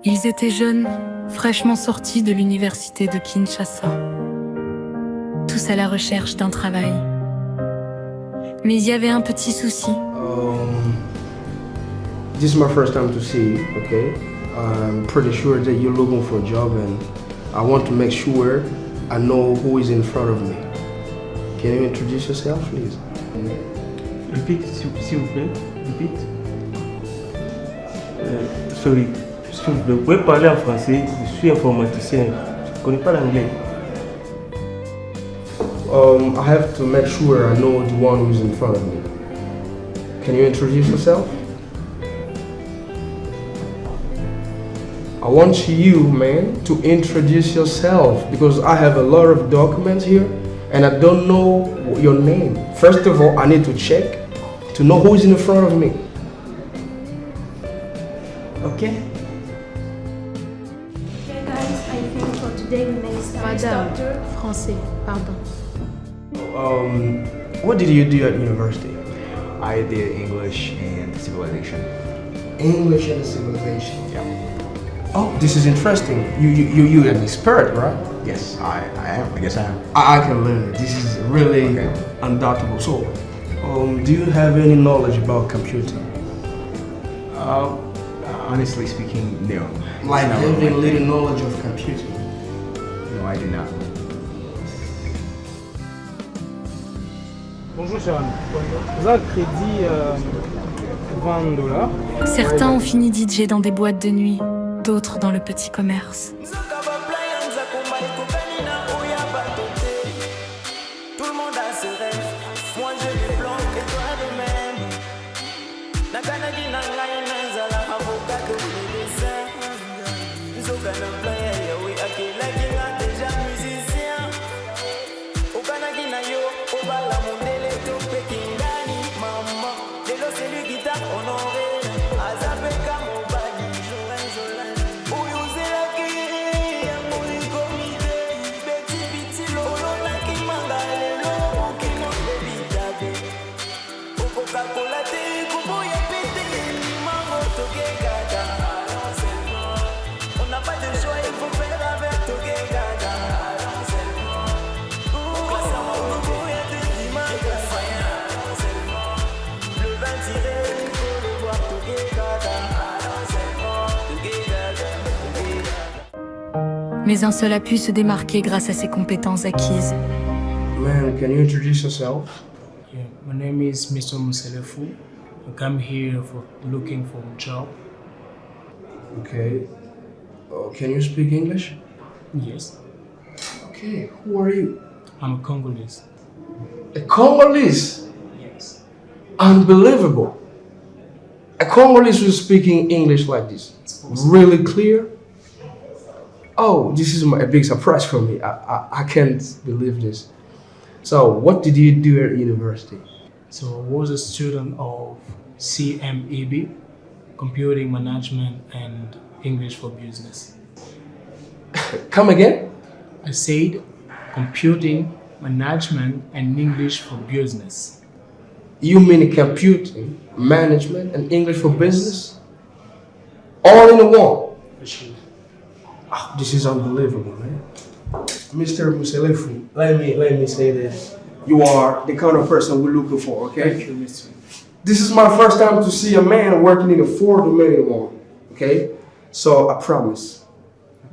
Ils étaient jeunes, fraîchement sortis de l'université de Kinshasa. Tous à la recherche d'un travail. Mais il y avait un petit souci. This is my first time to see you, okay? I'm pretty sure that you're looking for a job and I want to make sure I know who is in front of me. Can you introduce yourself, please? Repeat, s'il vous plaît. Repeat. Sorry. S'il vous plaît, vous pouvez parler en français. Je suis informaticien. Je ne connais pas l'anglais. I have to make sure I know the one who's in front of me. Can you introduce yourself? I want you, man, to introduce yourself because I have a lot of documents here and I don't know your name. First of all, I need to check to know who is in front of me. Okay? Okay guys, I think for today we may start. Madame, français, pardon. What did you do at university? I did English and civilization. English and civilization. Yeah. Oh, this is interesting. You're an expert, right? Yes, I am. I guess I am. I can learn it. This is really undoubtable. So, do you have any knowledge about computing? Honestly speaking, no. Like It's not having really my little thing. knowledge of computing? No, I do not. Bonjour Sharon. Vous avez un crédit $20. Certains ont fini DJ dans des boîtes de nuit, d'autres dans le petit commerce. Tout le monde a ses rêves, moi je les planque et toi de même. Nakanaki nangai nanzala avocat de dessin. Zokana playa yawe akela kinga déjà musicien. Okanaki na yo, obala mundele to pekingani. Maman, delo c'est lui qui t'a honoré. Azapeka mobali, jolan. Uyuzela kiri, yamuri komite. Beti biti lolo na kimangalelo, okino bebitabe. Coca-Cola te kubo ya pete, limango toke gada. On n'a pas de choix, il faut faire avec toke gada. Le vin tiré, il faut le boire toke gada. Mais un seul a pu se démarquer grâce à ses compétences acquises. Man, can you introduce yourself? Yeah, my name is Mr. Muselefu. I come here for looking for a job. Okay. Can you speak English? Yes, Okay, who are you? I'm a Congolese. A Congolese? Yes. Unbelievable. A Congolese who's speaking English like this. Really clear? Oh, this is a big surprise for me. I can't believe this. So, what did you do at university? So I was a student of CMEB, Computing Management and English for Business. Come again? I said Computing Management and English for Business. You mean computing, management, and English for business? All in one? For sure. Oh, this is unbelievable, man. Mr. Muselefu, let me say this. You are the kind of person we're looking for, okay? Thank you, Mr. This is my first time to see a man working in a four-domain one, okay? So I promise,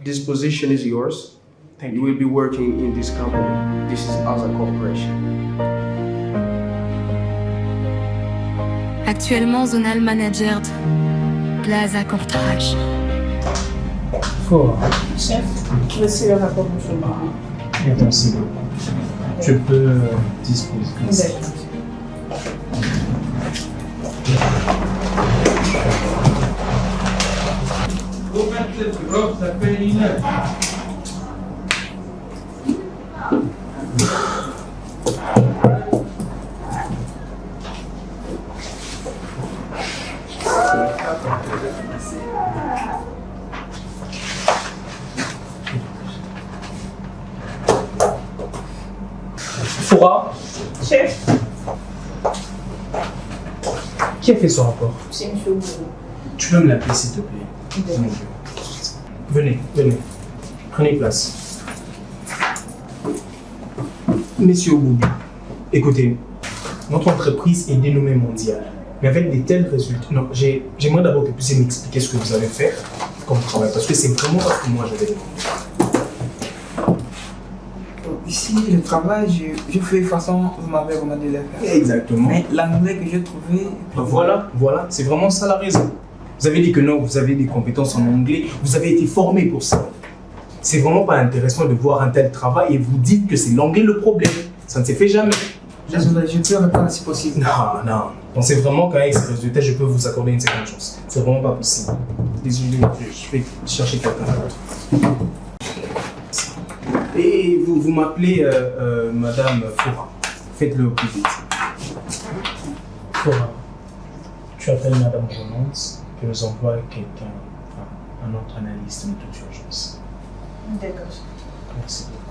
this position is yours. Thank You you. will be working in this company. This is as a corporation. Actuellement zonal manager de Plaza Cortrage. Fort. Chef, voici le rapport du chemin. Merci beaucoup. Je peux disposer. D'accord. Fora, Chef, qui a fait ce rapport? c'est monsieur Ouro. Tu peux me l'appeler s'il te plaît? D'accord. Venez. Prenez place. Monsieur Boubi, écoutez, notre entreprise est dénommée mondiale. Mais avec de tels résultats, non, j'aimerais d'abord que vous puissiez m'expliquer ce que vous allez faire comme travail, parce que c'est vraiment pas ce que moi j'avais demandé. Ici, le travail, je fais de façon, vous m'avez demandé de le faire. Exactement. Mais l'anglais que j'ai trouvé... Voilà, c'est vraiment ça la raison. Vous avez dit que non, vous avez des compétences en anglais, vous avez été formé pour ça. C'est vraiment pas intéressant de voir un tel travail et vous dites que c'est l'anglais le problème. Ça ne s'est fait jamais. Désolé, je peux répondre si possible. Non. Pensez vraiment qu'avec ces résultats, je peux vous accorder une seconde chance. C'est vraiment pas possible. Désolé, je vais chercher quelqu'un d'autre. Et vous m'appelez Madame Fora. Faites-le au plus vite. Fora, tu appelles Madame Roland, que nous envoie quelqu'un, un autre analyste de toute urgence. D'accord. Merci beaucoup.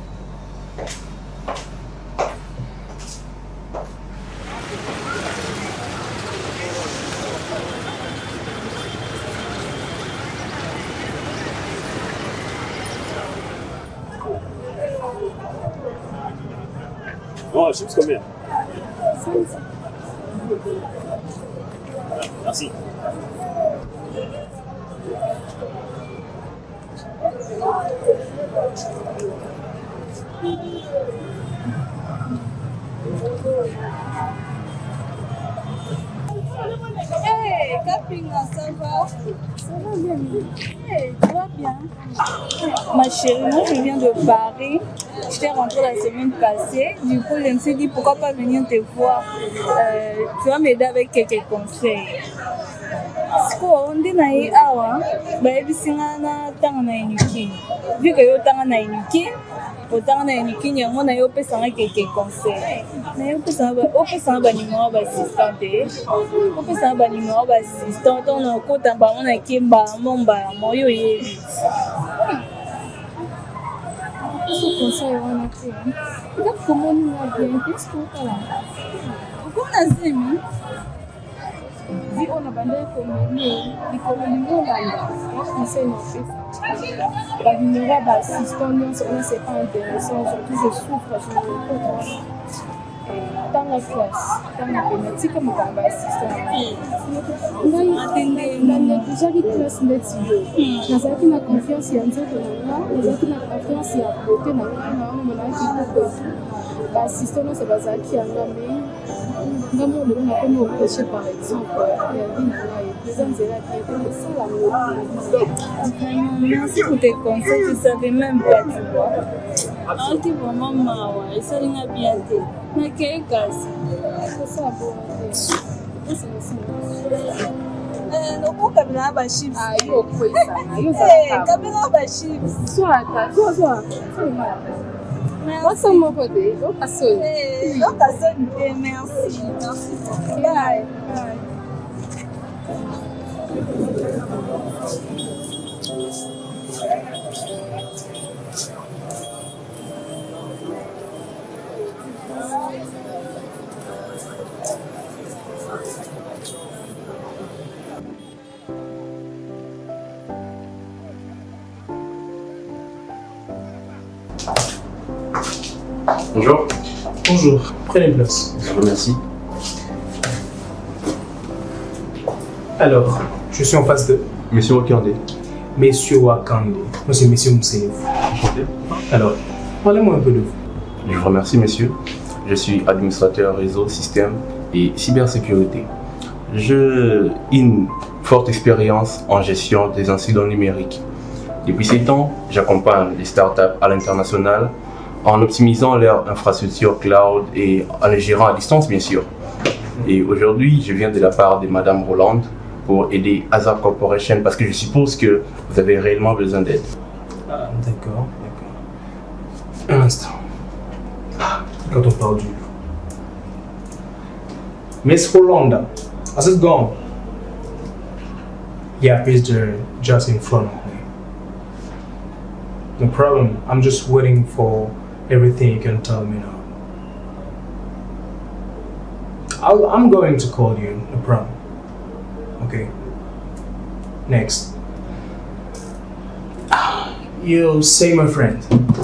Oh, chips combien? Merci. Hey, Kapinga, ça va? Ça va bien. Hey, tu vas bien? Ma chérie, moi je viens de Paris. Je t'ai rentré la semaine passée. Du coup, je me suis dit pourquoi pas venir te voir. Tu vas m'aider avec quelques conseils. On dit naïe awa, baebisinga na tanga na inuki. Vu que yo tanga na inuki, otanga na inuki nyango na yo pesanga quelques conseils. Na yo pesanga ba numéro ba assistante. O pesanga ba numéro ba assistante, on kota ba mona kimba momba moyo yebi. Ce conseil on a fait. Donc comment nous va bien, qu'est-ce qu'on fait là? Comment on a zemi? Vi on a bandé comme nous là, on sait non fait. Bah numéro bah assistant non c'est pas intéressant, surtout je souffre, je me retrouve dans la classe, dans la pénétique comme bah assistant. Ngai atende na déjà qui classe net nazaki na confiance ya nzoto na nazaki na confiance ya côté na on me l'a dit bah assistant non c'est bazaki anga mais Vraiment, le monde a comme au péché par exemple. Il y a une présence de la qui était merci pour tes conseils, je ne savais même pas, tu vois. Alors, tu vraiment marre, et ça n'a bien été. Mais quel cas c'est ça, bon. C'est loko kabila ba chips. Ah, yo kwesa. Yo za. Kabila ba chips. Soit. What's on my body? Look at so. Look at so. Merci. Bye. Bonjour. Bonjour, prenez place. Je vous remercie. Alors, je suis en face de Monsieur Wakande. Monsieur Wakande. Moi, c'est Monsieur Moussenev. Enchanté. Alors, parlez-moi un peu de vous. Je vous remercie, monsieur. Je suis administrateur réseau, système et cybersécurité. J'ai une forte expérience en gestion des incidents numériques. Depuis 7 ans, j'accompagne les startups à l'international en optimisant leur infrastructure cloud et en les gérant à distance, bien sûr. Et aujourd'hui, je viens de la part de Madame Roland pour aider Hazard Corporation parce que je suppose que vous avez réellement besoin d'aide. Ah, d'accord. Un instant. Quand on parle du... Miss Rolanda, how's it going? Yeah, he's just in front of me. No problem. I'm just waiting for everything you can tell me now. I'm going to call you, no problem. Okay. Next. You say, my friend.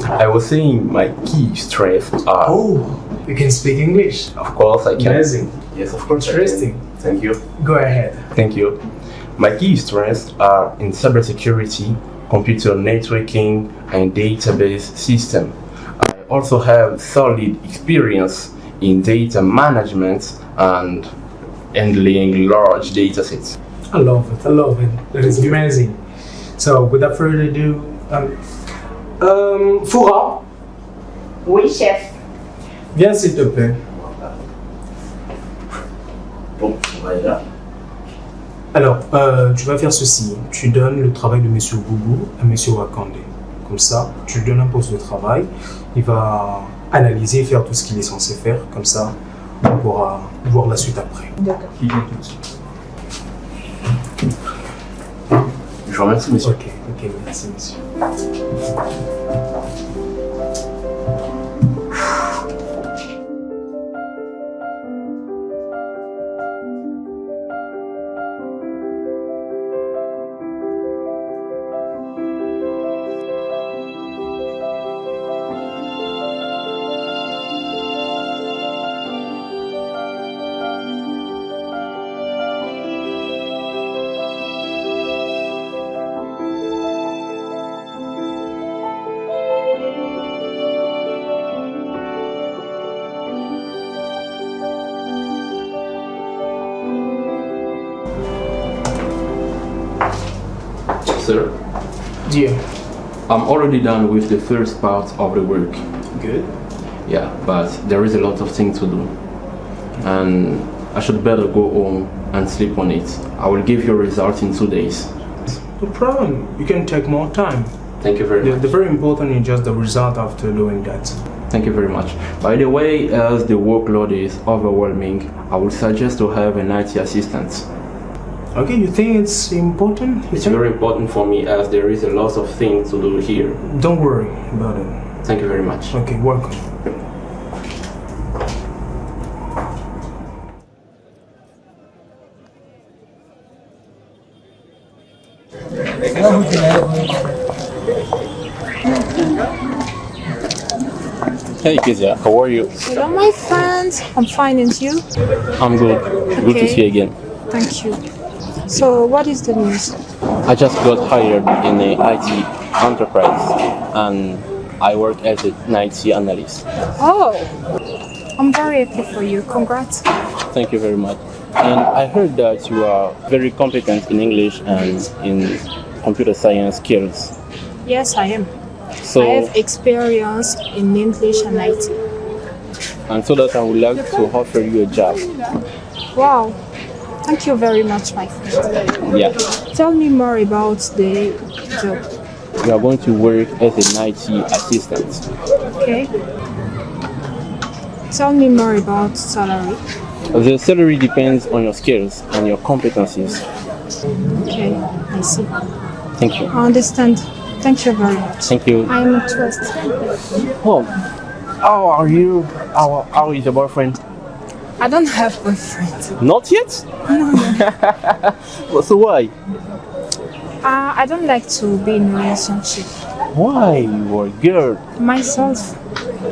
I was saying my key strengths are. Oh, you can speak English. Of course, I can. Amazing. Yes, of course. Interesting. Thank you. Go ahead. Thank you. My key strengths are in cybersecurity, computer networking, and database system. I also have solid experience in data management and handling large data sets. I love it. I love it. That is amazing. So, without further ado, Foura, Oui, chef. viens s'il te plaît. Bon, voilà. Alors, tu vas faire ceci. Tu donnes le travail de Monsieur Gougou à Monsieur Wakande. Comme ça, tu lui donnes un poste de travail. Il va analyser et faire tout ce qu'il est censé faire. Comme ça, on pourra voir la suite après. D'accord. Il vient tout de suite. Je vous remercie, monsieur. Ok, merci, monsieur. Sir, Dear. I'm already done with the first part of the work. Good. Yeah, but there is a lot of things to do. And I should better go home and sleep on it. I will give you a result in 2 days. No problem. You can take more time. Thank you very much. The very important is just the result after doing that. Thank you very much. By the way, as the workload is overwhelming, I would suggest to have an IT assistant. Okay, you think it's important? It's very important for me as there is a lot of things to do here. Don't worry about it. Thank you very much. Okay, welcome. Hey Kezia, how are you? Hello, my friends. I'm fine, and you? I'm good. Good to Okay. see you again. Thank you. So, what is the news? I just got hired in a IT enterprise and I work as an IT analyst. Oh, I'm very happy for you. Congrats. Thank you very much. And I heard that you are very competent in English and in computer science skills. Yes, I am. So, I have experience in English and IT. and so that I would like to offer you a job. Wow. Thank you very much, my friend. Yeah. Tell me more about the job. You are going to work as an IT assistant. Okay. Tell me more about salary. The salary depends on your skills and your competencies. Okay, I see. Thank you. I understand. Thank you very much. Thank you. I'm interested. Oh, how are you? How is your boyfriend? I don't have boyfriend. Not yet? No. So why? I don't like to be in a relationship. Why? You are a girl. Myself.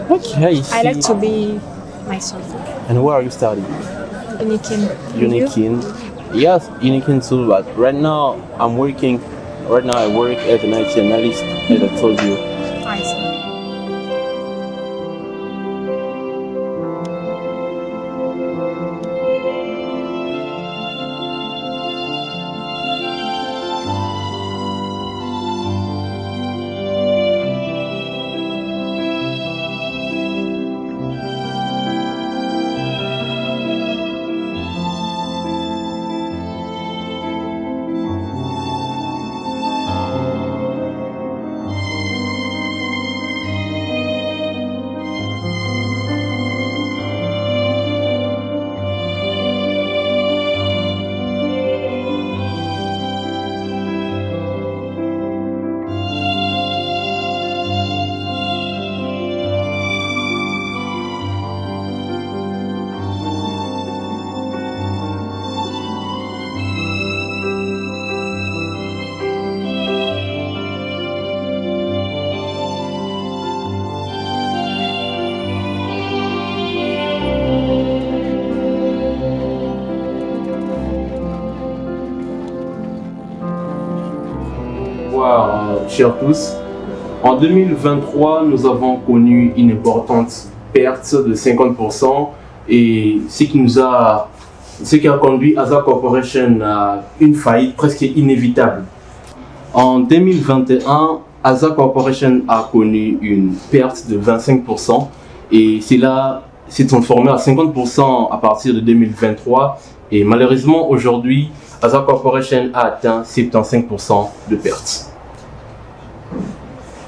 Okay, I like to be myself. And where are you studying? Unikin. Unikin. Yes, Unikin too, but right now I'm working. Right now I work as an IT analyst, as I told you. I see. Bonsoir, chers tous. En 2023, nous avons connu une importante perte de 50% et ce qui a conduit Aza Corporation à une faillite presque inévitable. En 2021, Aza Corporation a connu une perte de 25% et cela s'est transformé à 50% à partir de 2023 et malheureusement aujourd'hui, Aza Corporation a atteint 75% de pertes.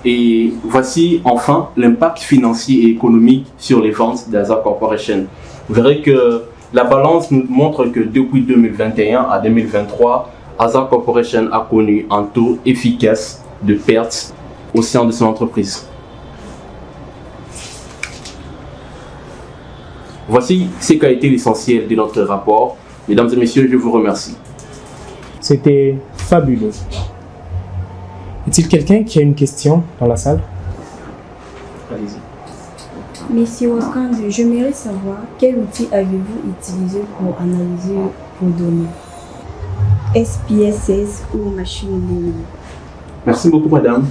Et voici enfin l'impact financier et économique sur les ventes d'Aza Corporation. Vous verrez que la balance nous montre que depuis 2021 à 2023, Aza Corporation a connu un taux efficace de pertes au sein de son entreprise. Voici ce qu'a été l'essentiel de notre rapport. Mesdames et messieurs, je vous remercie. C'était fabuleux. Est-il quelqu'un qui a une question dans la salle? Allez-y. Monsieur Wakande, j'aimerais savoir quel outil avez-vous utilisé pour analyser vos données? SPSS ou machine learning? Merci beaucoup, madame.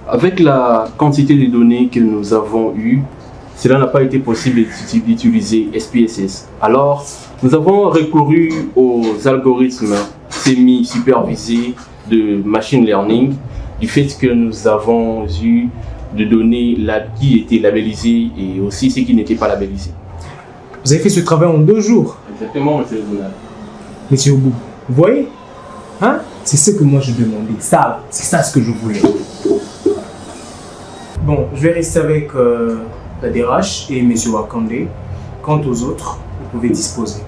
Avec la quantité de données que nous avons eues, cela n'a pas été possible d'utiliser SPSS. Alors, nous avons recouru aux algorithmes semi-supervisés de machine learning du fait que nous avons eu de données qui étaient labellisées et aussi ce qui n'était pas labellisé. Vous avez fait ce travail en 2 jours? Exactement, monsieur le journal. Monsieur Oubou, vous voyez? Hein? C'est ce que moi je demandais. Ça, c'est ça ce que je voulais. Bon, je vais rester avec la DRH et monsieur Wakande. Quant aux autres, vous pouvez disposer.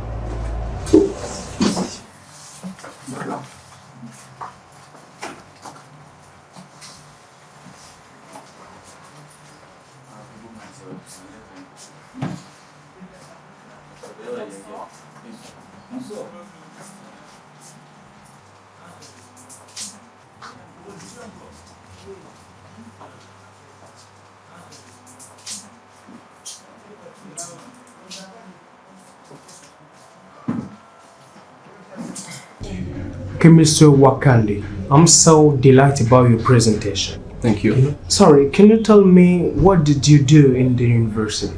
Okay, Mr. Wakande, I'm so delighted about your presentation. Thank you. Sorry, can you tell me what did you do in the university?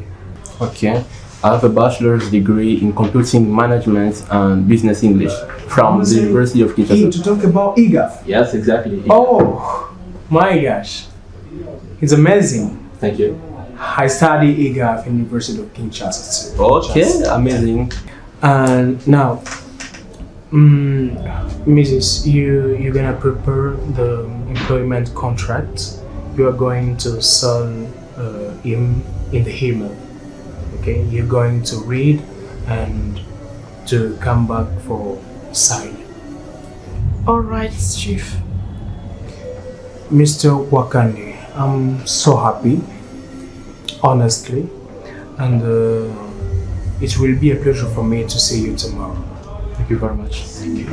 Okay. I have a bachelor's degree in computing management and business English from the University of Kinshasa. To talk about IGAF? Yes, exactly. Oh, my gosh. It's amazing. Thank you. I study IGAF in University of Kinshasa too. Okay, amazing. And now, Mrs., you're gonna prepare the employment contract. You are going to sign him in the email. Okay, you're going to read and to come back for sign. All right, Chief. Mr. Wakande, I'm so happy, honestly, and it will be a pleasure for me to see you tomorrow. Thank you very much. Thank you.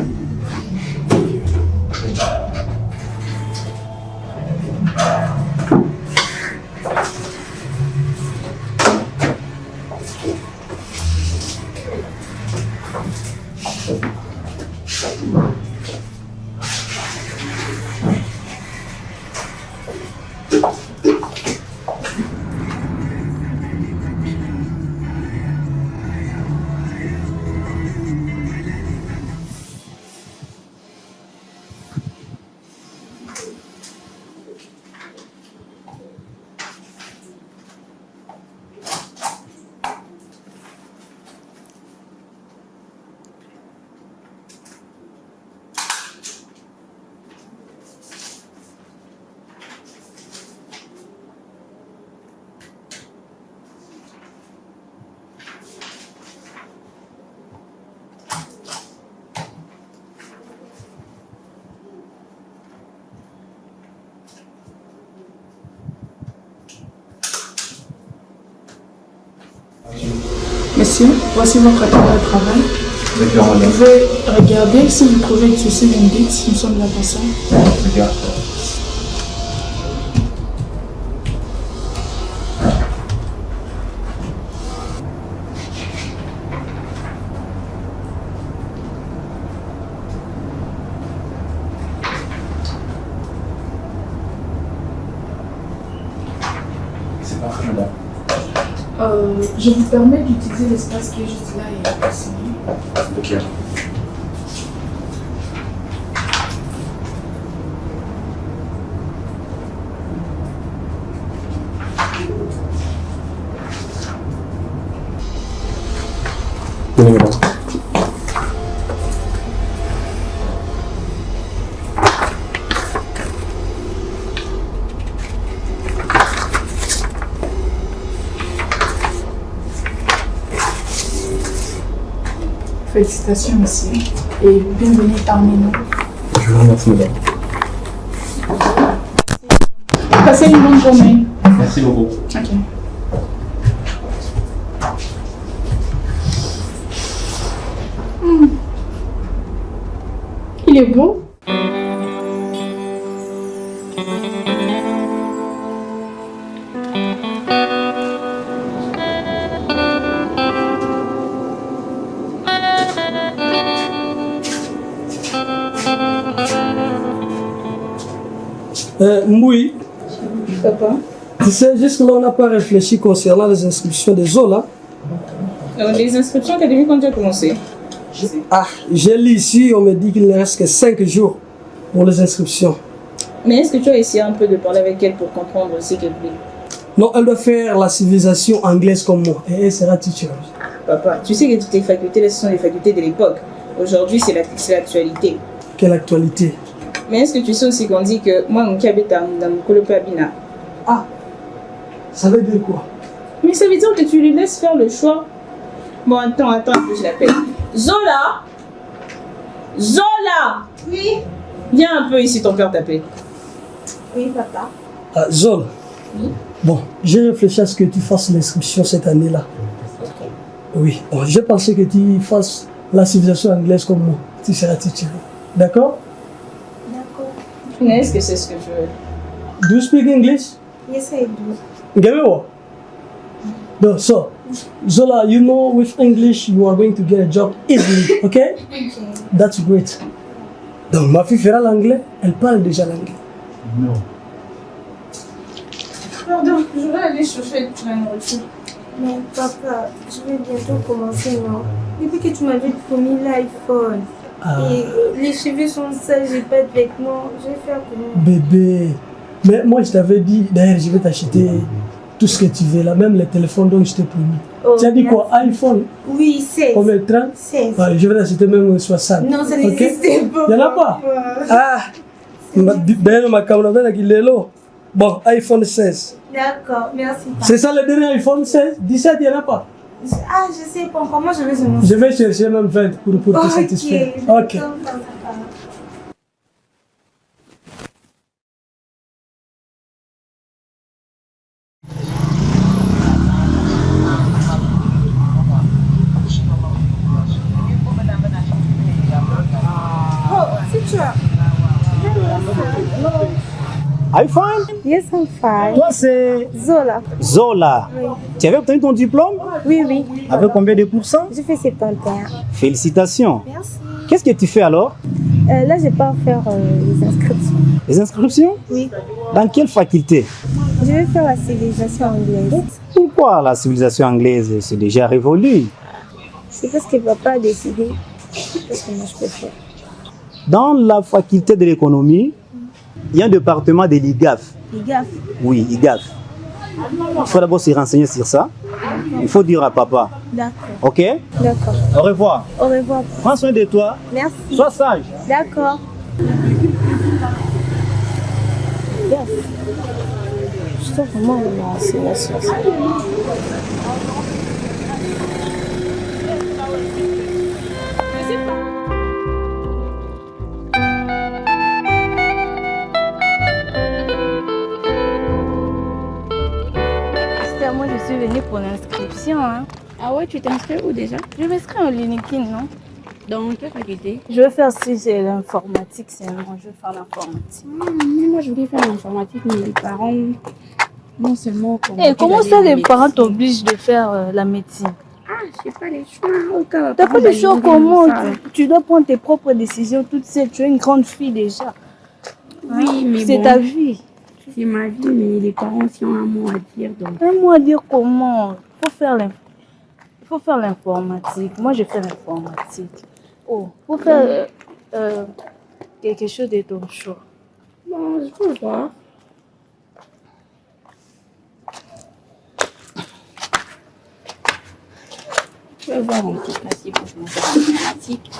Monsieur, voici votre attendant de travail. D'accord, Vous madame. pouvez regarder, si vous trouvez de soucis, vous me dites, nous sommes là pour ça. Regarde. je vous permets d'utiliser l'espace qui est juste là et passer. Ok. Félicitations, monsieur. Et bienvenue parmi nous. Je vous remercie, madame. Passez une bonne journée. Merci beaucoup. Ok. Il est beau. Mboui, Papa. tu sais, jusque-là, on n'a pas réfléchi concernant les inscriptions des Zola. Les inscriptions académiques ont déjà commencé. Ah, j'ai lu ici, on me dit qu'il ne reste que 5 jours pour les inscriptions. Mais est-ce que tu as essayé un peu de parler avec elle pour comprendre ce qu'elle voulait? Non, elle doit faire la civilisation anglaise comme moi et elle sera titulaire. Papa, tu sais que toutes tes facultés, là, ce sont les facultés de l'époque. Aujourd'hui, c'est l'actualité. Quelle actualité? Mais est-ce que tu sais aussi qu'on dit que moi, mon habite dans mon colope Abina? Ah, ça veut dire quoi? Mais ça veut dire que tu lui laisses faire le choix. Bon, attends un peu, je l'appelle. Zola! Zola! Oui? Viens un peu ici, ton père t'appelle. Oui, papa. Ah, Zol. Oui? Bon, j'ai réfléchi à ce que tu fasses l'inscription cette année-là. Ok. Oui, bon, j'ai pensé que tu fasses la civilisation anglaise comme moi. Tu seras titulaire. D'accord? D'accord. Mais est-ce que c'est ce que je veux? Do you speak English? Yes, I do. Give me what? No, so, Zola, you know with English you are going to get a job easily, okay? Okay. That's great. Donc, ma fille fera l'anglais, elle parle déjà l'anglais. Non. Pardon, je vais aller chercher la nourriture. Mais papa, je vais bientôt commencer, non? Depuis que tu m'avais promis l'iPhone. Et les cheveux sont sales, j'ai pas de vêtements. Je vais faire comment? Bébé, mais moi je t'avais dit, d'ailleurs je vais t'acheter tout ce que tu veux là, même les téléphones dont je t'ai promis. Oh, tu as dit quoi? iPhone? Oui, 16. Combien? 30? 16. Ouais, je vais t'acheter même 60. Non, ça n'existe pas. Il n'y en a pas? Ah! D'ailleurs ma caméra qui est là. Bon, iPhone 16. D'accord, merci. C'est ça le dernier iPhone 16? 17, il n'y en a pas? Ah, je sais pas encore. Moi, je vais se Je vais chercher même 20 pour te satisfaire. Ok. Oh, c'est toi. Are you fine? Yes, I'm fine. Toi, c'est Zola. Zola. Oui. Tu avais obtenu ton diplôme? Oui, oui. Avec combien de pourcents? Je fais 71. Félicitations. Merci. Qu'est-ce que tu fais alors? Là, je pars faire les inscriptions. Les inscriptions? Oui. Dans quelle faculté? Je vais faire la civilisation anglaise. Pourquoi la civilisation anglaise? C'est déjà révolu. C'est parce que papa a décidé. Parce que moi, je peux faire. Dans la faculté de l'économie, il y a un département de l'IGAF. IGAF. Oui, IGAF. Il faut d'abord se renseigner sur ça. Il faut dire à papa. D'accord. Ok? D'accord. Au revoir. Au revoir. Prends soin de toi. Merci. Sois sage. D'accord. Yes. Je trouve vraiment on a assez la sauce. Moi, je suis venue pour l'inscription. Hein. Ah ouais, tu t'inscris où déjà? Je m'inscris en LinkedIn, non? Dans quelle faculté? Je veux faire si j'ai l'informatique seulement. Je veux faire l'informatique. Moi, je voulais faire l'informatique, mais les parents, non seulement... Comment ça, les parents t'obligent de faire la médecine? Ah, j'ai pas les choix. T'as pas le choix comment? Tu dois prendre tes propres décisions toute seule. Tu es une grande fille déjà. Oui, mais c'est bon, ta vie. C'est ma vie, mais les parents aussi ont un mot à dire. Donc... Un mot à dire comment? Il faut faire l'informatique. Moi, je fais l'informatique. Oh, faut faire quelque chose de ton choix. Bon, je peux voir. Je vais voir en tout cas si faut faire l'informatique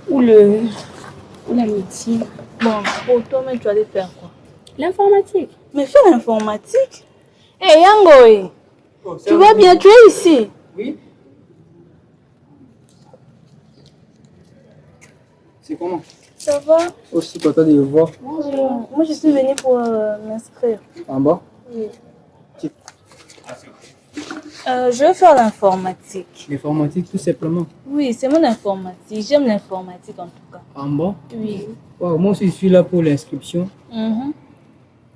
ou la médecine. Bon, pour toi, mais tu allais faire quoi? L'informatique. Mais fais l'informatique. Hé, Yango, tu vas bien, tu es ici? Oui. C'est comment? Ça va? Aussi content de vous voir. Bonjour. Moi, je suis venue pour m'inscrire. En bas? Oui. Je vais faire l'informatique. L'informatique, tout simplement. Oui, c'est mon informatique. J'aime l'informatique en tout cas. En bas? Oui. Wow, moi aussi, je suis là pour l'inscription. Mhm.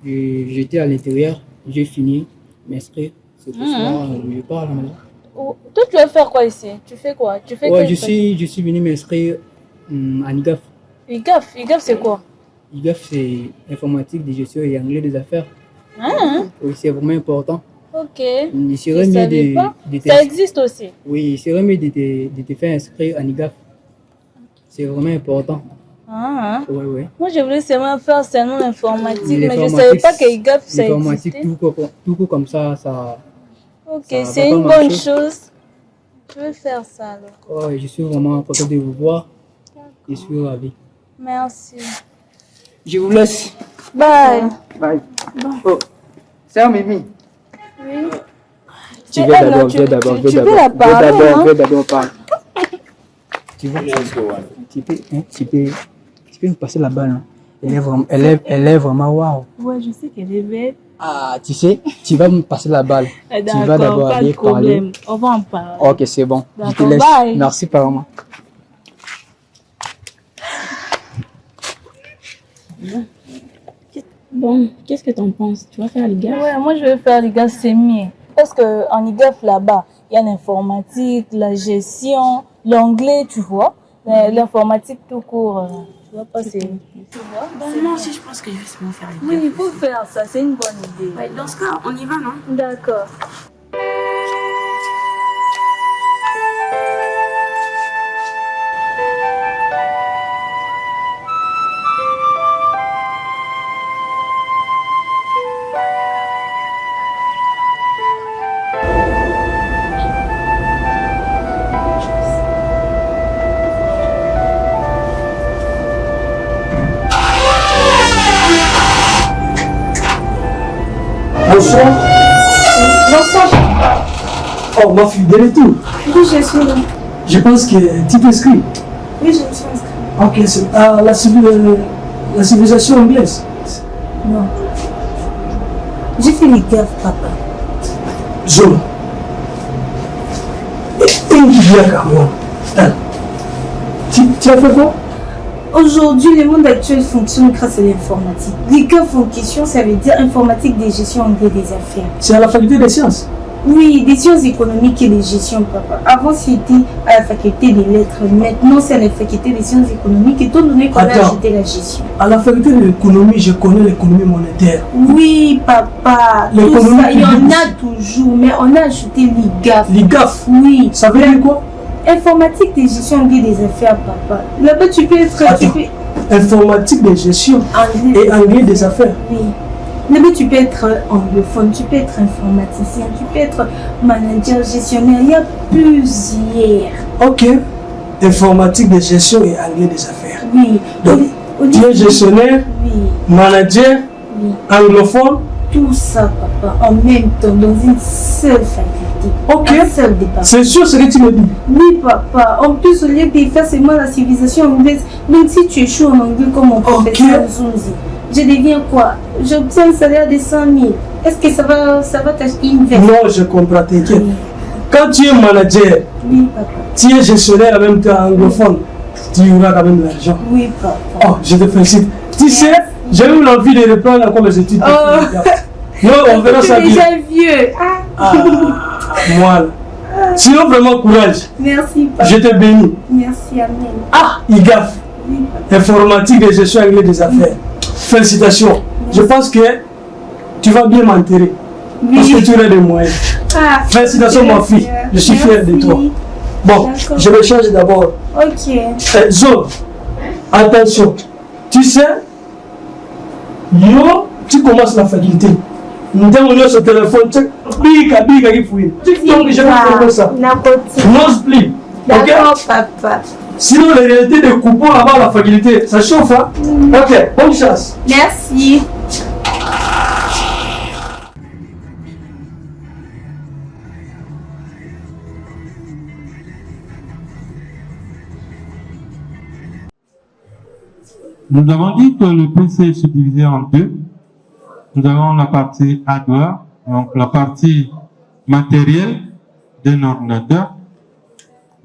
J'étais à l'intérieur, j'ai fini m'inscrire. C'est pour cela que je pars à la maison. Oh, toi, tu vas faire quoi ici? Tu fais quoi? Tu fais Ouais, je suis venu m'inscrire à IGAF. IGAF, c'est quoi? IGAF, c'est informatique de gestion et anglais des affaires. Hein? Oui, c'est vraiment important. Ok. Il serait mieux ça existe aussi? Oui, il serait mieux de te faire inscrire à IGAF. C'est vraiment important. Ah, hein? Ouais. Moi, je voulais seulement faire l'informatique, mais je ne savais pas que IGAF, ça existait. L'informatique, tout court comme ça. Ok, c'est une bonne chose. Je vais faire ça alors. Ouais, je suis vraiment content de vous voir. Je suis ravi. Merci. Je vous laisse. Bye. Bye. Oh, c'est un Mimi. Oui. Tu veux d'abord, parler. Tu peux me passer la balle. Hein? Elle est vraiment waouh. Ouais, je sais qu'elle est belle. Ah, tu sais, tu vas me passer la balle. Tu vas d'abord aller parler. On va en parler. Ok, c'est bon. Je te laisse. Bye. Merci, vraiment. Bon, qu'est-ce que tu en penses? Tu vas faire l'IGAF? Ouais, moi je vais faire l'IGAF, c'est mieux. Parce qu'en IGAF là-bas, il y a l'informatique, la gestion, l'anglais, tu vois. L'informatique tout court, tu vois pas, c'est. Tu vois? Moi aussi, je pense que je vais seulement faire l'IGAF. Oui, il faut faire ça, c'est une bonne idée. Ouais, dans ce cas, on y va, non? D'accord. Bonsoir. Bonsoir. Oh, ma fille, de retour. Oui, je suis là. Je pense que tu t'inscris. Oui, je me suis inscrite. Ok, c'est la civilisation anglaise. Non. J'ai fait les gaffes, papa. Zola. Tu as fait quoi? Aujourd'hui, le monde actuel fonctionne grâce à l'informatique. Les gaffes en question, ça veut dire informatique des gestions anglais des affaires. C'est à la faculté des sciences? Oui, des sciences économiques et des gestions, papa. Avant, c'était à la faculté des lettres. Maintenant, c'est à la faculté des sciences économiques, étant donné qu'on a ajouté la gestion. À la faculté de l'économie, je connais l'économie monétaire. Oui, papa. Tout ça, il y en a toujours, mais on a ajouté l'IGAF. L'IGAF? Oui. Ça veut dire quoi? Informatique des gestions anglais des affaires, papa. Là-bas, tu peux être... Informatique des gestions et anglais des affaires. Oui. Là-bas, tu peux être anglophone, tu peux être informaticien, tu peux être manager, gestionnaire. Il y a plusieurs. Ok. Informatique des gestions et anglais des affaires. Oui. Donc, tu es gestionnaire, manager, anglophone. Tout ça, papa, en même temps, dans une seule faculté. Ok. Un seul département. C'est sûr ce que tu me dis. Oui, papa. En plus, au lieu de faire seulement la civilisation anglaise, même si tu échoues en anglais comme mon professeur Zunzi, je deviens quoi? J'obtiens un salaire de 100 000. Est-ce que ça va t'acheter une veste? Non, je comprends, t'inquiète. Quand tu es manager, tu es gestionnaire en même temps anglophone, tu auras quand même l'argent. Oui, papa. Oh, je te félicite. Tu sais, j'ai eu l'envie de reprendre encore mes études. Non, on verra ça bien. déjà vieux. Voilà. Sinon, vraiment, courage. Merci, papa. Je te bénis. Merci, amen. IGAF, informatique et gestion anglais des affaires. Félicitations. Je pense que tu vas bien m'enterrer. Parce que tu as des moyens. Félicitations, ma fille. Je suis fier de toi. Bon, je me change d'abord. Ok. Zone, attention. Tu sais, yo, tu commences la faculté. Nous avons sur le téléphone, biga, il faut. Donc, je vais faire comme ça. Non split. D'accord, papa. Sinon, la réalité des coupons avant la faculté, ça chauffe, hein? Ok, bonne chance. Merci. Nous avons dit que le PC est subdivisé en deux. Nous avons la partie hardware, donc la partie matérielle d'un ordinateur,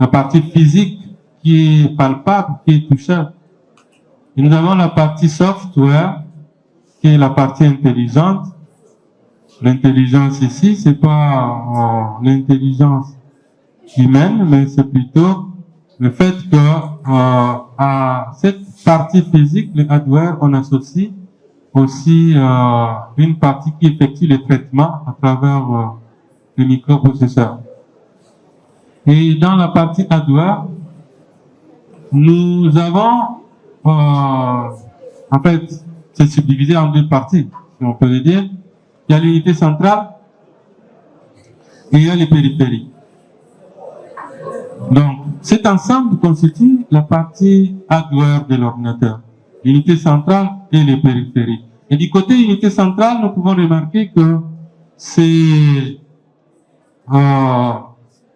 la partie physique qui est palpable, qui est touchable. Et nous avons la partie software, qui est la partie intelligente. L'intelligence ici, c'est pas l'intelligence humaine, mais c'est plutôt le fait que à cette partie physique, le hardware, on associe aussi une partie qui effectue les traitements à travers le microprocesseur. Et dans la partie hardware, nous avons, en fait, c'est subdivisé en deux parties, si on peut le dire. Il y a l'unité centrale et il y a les périphériques. Donc, cet ensemble constitue la partie hardware de l'ordinateur, l'unité centrale et les périphériques. Et du côté unité centrale, nous pouvons remarquer que c'est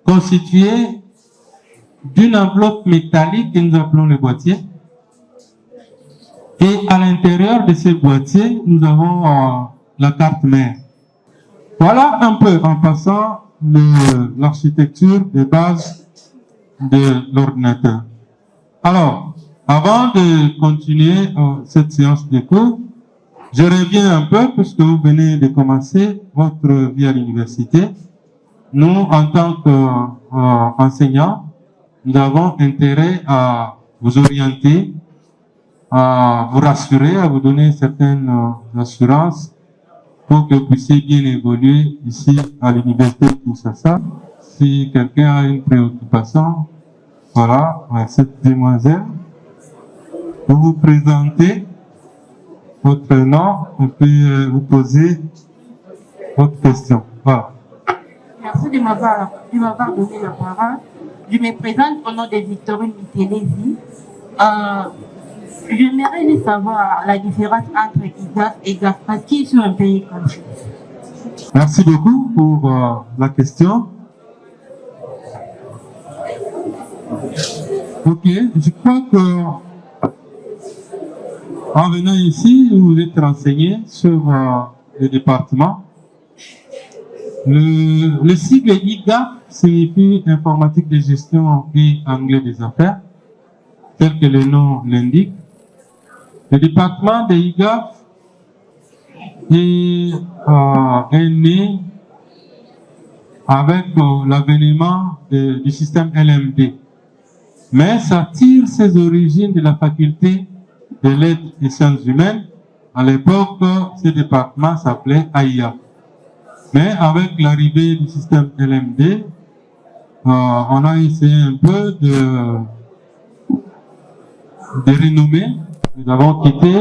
constitué d'une enveloppe métallique que nous appelons le boîtier. Et à l'intérieur de ce boîtier, nous avons la carte mère. Voilà un peu en passant l'architecture de base de l'ordinateur. Alors, avant de continuer cette séance de cours, je reviens un peu puisque vous venez de commencer votre vie à l'université. Nous, en tant qu'enseignants, nous avons intérêt à vous orienter, à vous rassurer, à vous donner certaines assurances pour que vous puissiez bien évoluer ici à l'université de Kinshasa. Si quelqu'un a une préoccupation, voilà, cette demoiselle, vous vous présentez votre nom et puis vous posez votre question. Voilà. Merci de m'avoir donné la parole. Je me présente au nom de Victorine Mitelezi. J'aimerais de savoir la différence entre IGAF et GAF parce qu'ils sont un pays confus. Merci beaucoup pour la question. Ok, je crois que en venant ici, vous êtes renseigné sur le département. Le sigle IGAF signifie informatique de gestion et anglais des affaires, tel que le nom l'indique. Le département de IGAF est né avec l'avènement du système LMD. Mais ça tire ses origines de la faculté de lettres et sciences humaines. À l'époque, ce département s'appelait AIA. Mais avec l'arrivée du système LMD, on a essayé un peu de renommer. Nous avons quitté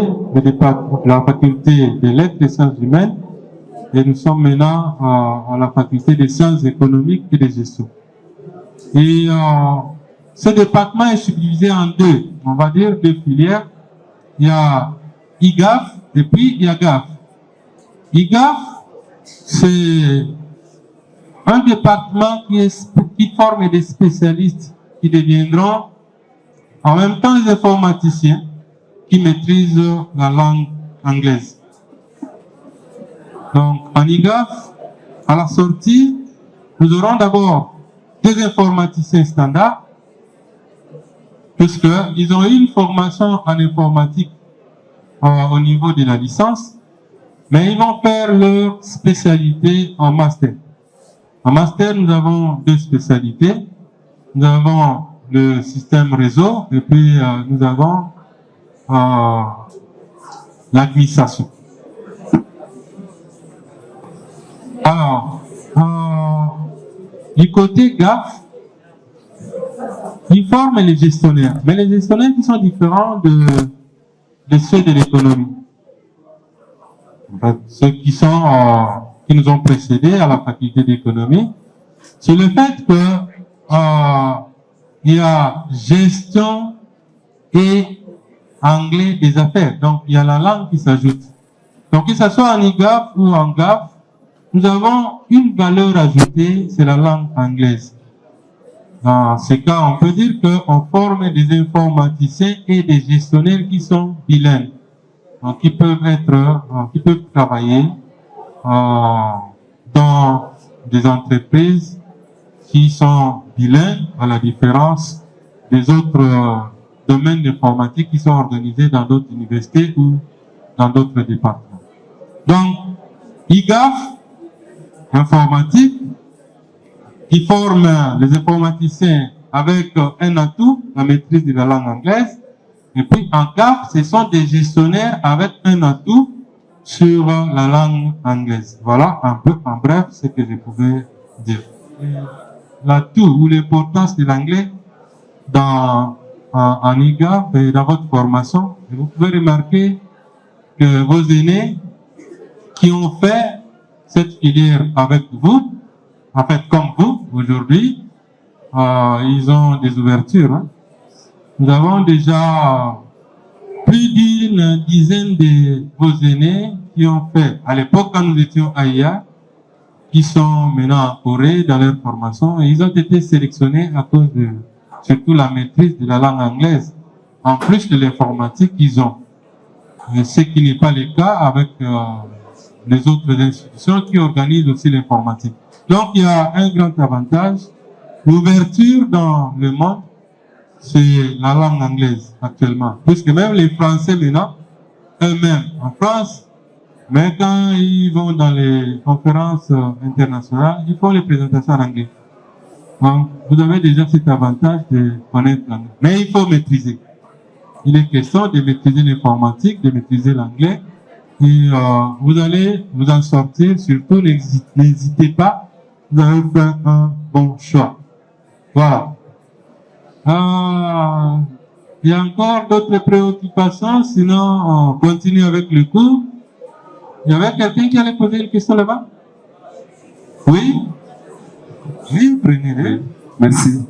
la faculté des lettres et sciences humaines et nous sommes maintenant à la faculté des sciences économiques et de gestion. Et ce département est subdivisé en deux, on va dire deux filières. Il y a IGAF et puis il y a GAF. IGAF, c'est un département qui forme des spécialistes qui deviendront en même temps des informaticiens qui maîtrisent la langue anglaise. Donc, en IGAF, à la sortie, nous aurons d'abord des informaticiens standards, puisqu'ils ont eu une formation en informatique au niveau de la licence, mais ils vont faire leur spécialité en master. En master, nous avons deux spécialités. Nous avons le système réseau et puis nous avons Alors, du côté GAF, ils forment les gestionnaires, mais les gestionnaires qui sont différents de ceux de l'économie. En fait, ceux qui nous ont précédés à la faculté d'économie, c'est le fait que il y a gestion et anglais des affaires. Donc, il y a la langue qui s'ajoute. Donc, que ce soit en IGAF ou en GAF, nous avons une valeur ajoutée, c'est la langue anglaise. Dans ce cas, on peut dire qu'on forme des informaticiens et des gestionnaires qui sont bilingues. Donc, qui peuvent travailler dans des entreprises qui sont bilingues, à la différence des autres domaines d'informatique qui sont organisés dans d'autres universités ou dans d'autres départements. Donc, IGAF, informatique, qui forme les informaticiens avec un atout, la maîtrise de la langue anglaise. Et puis en GAF, ce sont des gestionnaires avec un atout sur la langue anglaise. Voilà un peu en bref ce que je pouvais dire. L'atout ou l'importance de l'anglais en IGAF et dans votre formation, vous pouvez remarquer que vos aînés qui ont fait cette filière avec vous, en fait comme vous aujourd'hui, ils ont des ouvertures. Hein. Nous avons déjà plus d'une dizaine de vos aînés qui ont fait, à l'époque quand nous étions à IA, qui sont maintenant en Corée dans leur formation, et ils ont été sélectionnés à cause de surtout la maîtrise de la langue anglaise, en plus de l'informatique qu'ils ont. Ce qui n'est pas le cas avec les autres institutions qui organisent aussi l'informatique. Donc il y a un grand avantage, l'ouverture dans le monde, c'est la langue anglaise actuellement. Puisque même les Français maintenant, eux-mêmes en France, mais quand ils vont dans les conférences internationales, ils font les présentations en anglais. Donc, vous avez déjà cet avantage de connaître l'anglais. Mais il faut maîtriser. Il est question de maîtriser l'informatique, de maîtriser l'anglais. Et vous allez vous en sortir. Surtout, n'hésitez pas. Vous avez fait un bon choix. Voilà. Il y a encore d'autres préoccupations, sinon on continue avec le cours. Il y avait quelqu'un qui allait poser une question là-bas? Oui? Oui, prenez-le. Merci.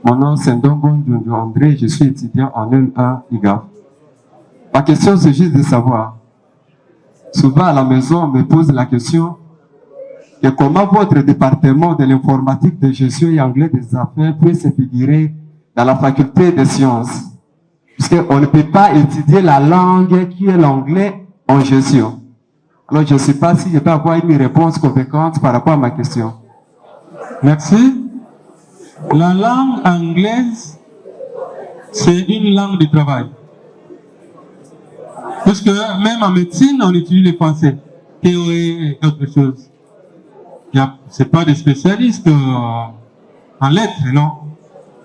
Mon nom c'est Ndongo André, je suis étudiant en L1 IGAF. Ma question c'est juste de savoir, souvent à la maison on me pose la question de comment votre département de l'informatique, de gestion et anglais des affaires peut se figurer dans la faculté des sciences. Puisqu'on ne peut pas étudier la langue qui est l'anglais en gestion. Alors je ne sais pas si je peux avoir une réponse convaincante par rapport à ma question. Merci. La langue anglaise, c'est une langue de travail. Parce que même en médecine, on utilise le français, théorie et autre chose. C'est pas des spécialistes en lettres, non.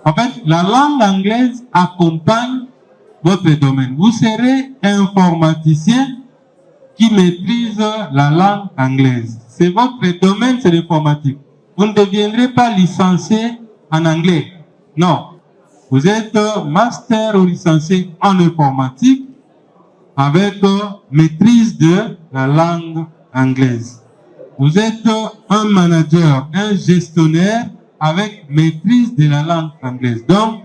En fait, la langue anglaise accompagne votre domaine. Vous serez informaticien qui maîtrise la langue anglaise. C'est votre domaine, c'est l'informatique. Vous ne deviendrez pas licencié en anglais. Non. Vous êtes master ou licencié en informatique avec maîtrise de la langue anglaise. Vous êtes un manager, un gestionnaire avec maîtrise de la langue anglaise. Donc,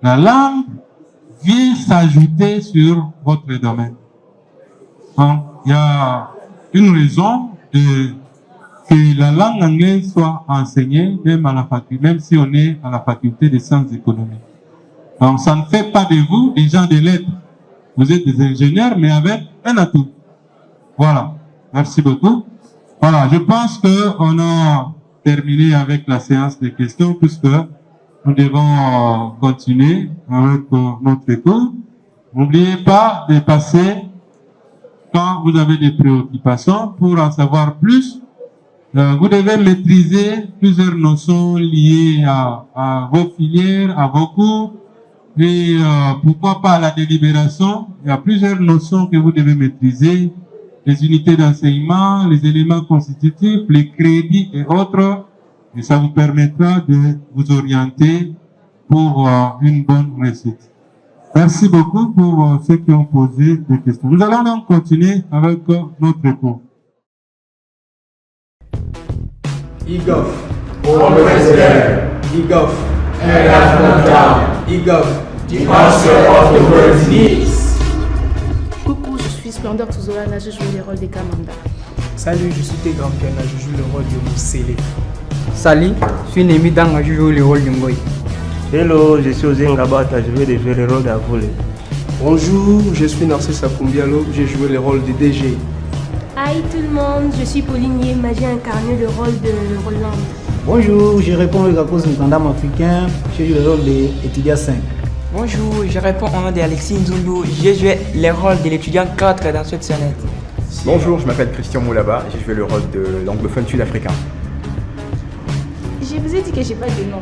la langue vient s'ajouter sur votre domaine. Donc, il y a une raison que la langue anglaise soit enseignée même à la faculté, même si on est à la faculté des sciences économiques. Donc, ça ne fait pas de vous des gens de lettres. Vous êtes des ingénieurs, mais avec un atout. Voilà. Merci beaucoup. Voilà, je pense qu'on a terminé avec la séance de questions puisque nous devons continuer avec notre cours. N'oubliez pas de passer quand vous avez des préoccupations pour en savoir plus. Vous devez maîtriser plusieurs notions liées à vos filières, à vos cours et pourquoi pas à la délibération. Il y a plusieurs notions que vous devez maîtriser les unités d'enseignement, les éléments constitutifs, les crédits et autres. Et ça vous permettra de vous orienter pour une bonne réussite. Merci beaucoup pour ceux qui ont posé des questions. Nous allons donc continuer avec notre cours. EGOV, always there. EGOV, head has gone down. EGOV, the answer of the world's needs. Coucou, je suis Splendeur Tuzolana, je joue le rôle de Kamanda. Salut, je suis Tegram Kena, je joue le rôle de Moussélé. Salut, je suis Nemi Danga, je joue le rôle de Ngoy. Hello, je suis Ozé Ngabata, je vais jouer le rôle d'Avoulé. Bonjour, je suis Narcisse Akumbialo, j'ai joué le rôle de DG. Hi tout le monde, je suis Pauline Yema, j'ai incarné le rôle de Roland. Bonjour, je réponds le Gakos Nkandam africain, j'ai joué le rôle de Etudia 5. Bonjour, je réponds au nom d'Alexis Nzundu, j'ai joué le rôle de l'étudiant 4 dans cette sonnette. Bonjour, je m'appelle Christian Moulaba, j'ai joué le rôle de l'anglophone sud-africain. Je vous ai dit que j'ai pas de nom.